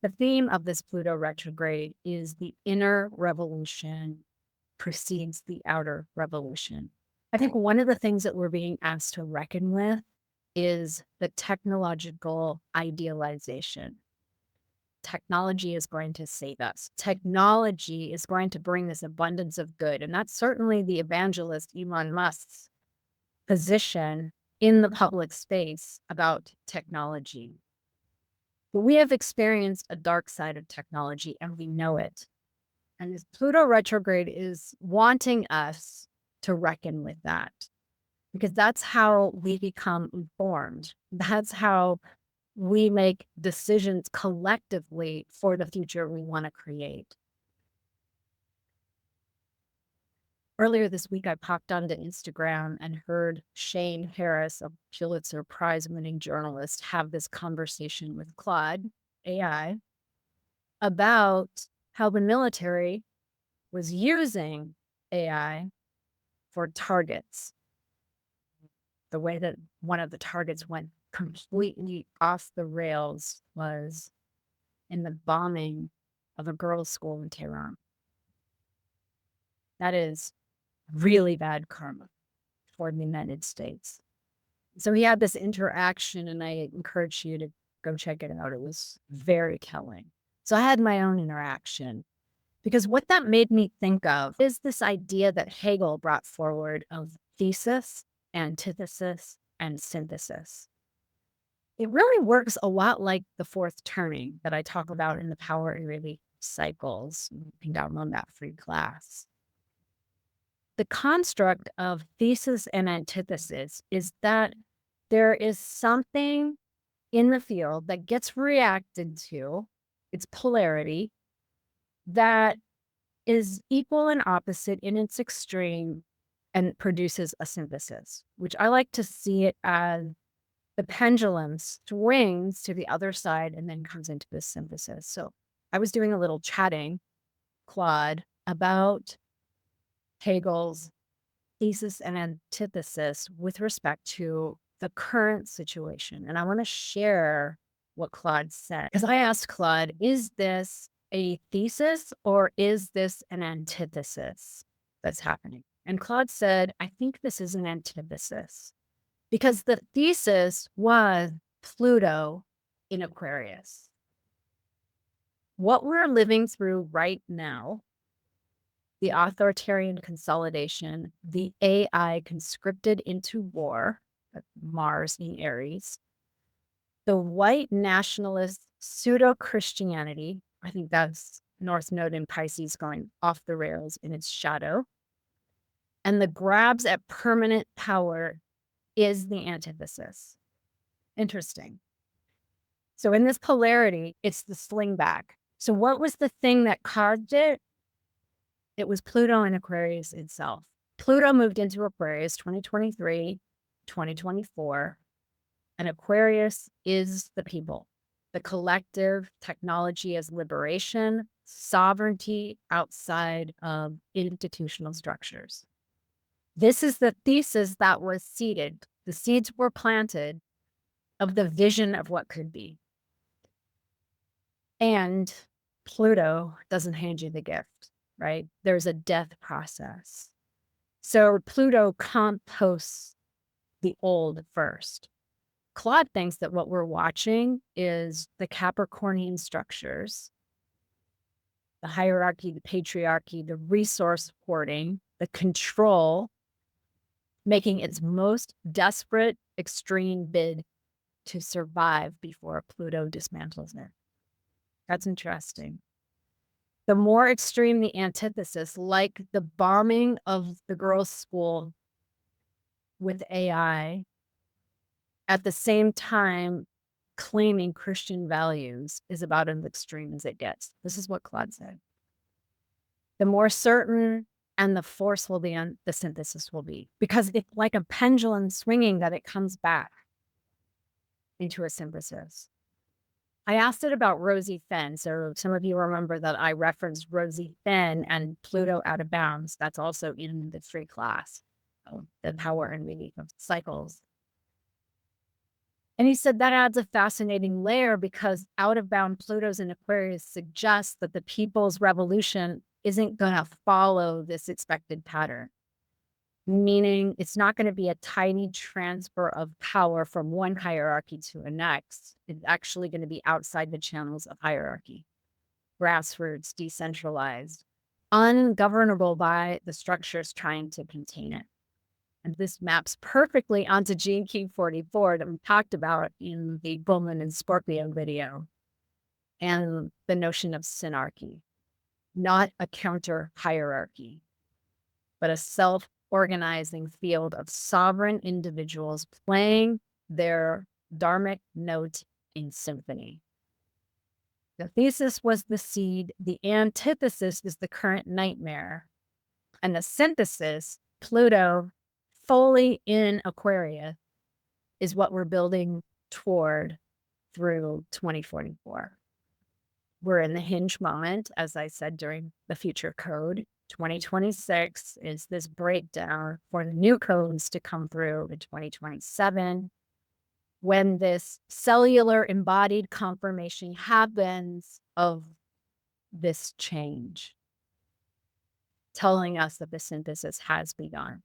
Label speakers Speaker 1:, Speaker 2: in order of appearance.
Speaker 1: The theme of this Pluto retrograde is the inner revolution precedes the outer revolution. I think one of the things that we're being asked to reckon with is the technological idealization. Technology is going to save us. Technology is going to bring this abundance of good. And that's certainly the evangelist Elon Musk's position in the public space about technology. But we have experienced a dark side of technology and we know it. And this Pluto retrograde is wanting us to reckon with that because that's how we become informed. That's how we make decisions collectively for the future we want to create. Earlier this week, I popped onto Instagram and heard Shane Harris, a Pulitzer Prize winning journalist, have this conversation with Claude AI about how the military was using AI for targets. The way that one of the targets went completely off the rails was in the bombing of a girls' school in Tehran. That is really bad karma for the United States. So he had this interaction, and I encourage you to go check it out. It was very telling. So I had my own interaction because what that made me think of is this idea that Hegel brought forward of thesis, antithesis, and synthesis. It really works a lot like the fourth turning that I talk about in the Power and Relief cycles. You can download that free class. The construct of thesis and antithesis is that there is something in the field that gets reacted to, its polarity, that is equal and opposite in its extreme and produces a synthesis, which I like to see it as the pendulum swings to the other side and then comes into this synthesis. So I was doing a little chatting, Claude, about Hegel's thesis and antithesis with respect to the current situation. And I want to share what Claude said. Because I asked Claude, is this a thesis or is this an antithesis that's happening? And Claude said, I think this is an antithesis because the thesis was Pluto in Aquarius. What we're living through right now, the authoritarian consolidation, the AI conscripted into war, Mars in Aries, the white nationalist pseudo-Christianity, I think that's North Node in Pisces going off the rails in its shadow, and the grabs at permanent power is the antithesis. Interesting. So in this polarity, it's the slingback. So what was the thing that caused it? It was Pluto in Aquarius itself. Pluto moved into Aquarius 2023, 2024, and Aquarius is the people, the collective, technology as liberation, sovereignty outside of institutional structures. This is the thesis that was seeded. The seeds were planted of the vision of what could be. And Pluto doesn't hand you the gift, right? There's a death process. So Pluto composts the old first. Claude thinks that what we're watching is the Capricornian structures, the hierarchy, the patriarchy, the resource hoarding, the control, making its most desperate, extreme bid to survive before Pluto dismantles it. That's interesting. The more extreme the antithesis, like the bombing of the girls' school with AI, at the same time claiming Christian values, is about as extreme as it gets. This is what Claude said. The more certain and the forceful the synthesis will be, because it's like a pendulum swinging that it comes back into a synthesis. I asked it about Rosie Fenn. So some of you remember that I referenced Rosie Fenn and Pluto out of bounds. That's also in the free class, the Power and Meaning of Cycles. And he said that adds a fascinating layer because out of bound Pluto's in Aquarius suggests that the people's revolution isn't going to follow this expected pattern, meaning it's not going to be a tiny transfer of power from one hierarchy to the next. It's actually going to be outside the channels of hierarchy, grassroots, decentralized, ungovernable by the structures trying to contain it. And this maps perfectly onto Gene Key 44 that we talked about in the Bullman and Scorpio video, and the notion of synarchy, not a counter hierarchy, but a self-organizing field of sovereign individuals playing their dharmic note in symphony. The thesis was the seed, the antithesis is the current nightmare, and the synthesis, Pluto, fully in Aquarius, is what we're building toward through 2044. We're in the hinge moment, as I said during the future code. 2026 is this breakdown for the new codes to come through in 2027, when this cellular embodied confirmation happens of this change, telling us that the synthesis has begun.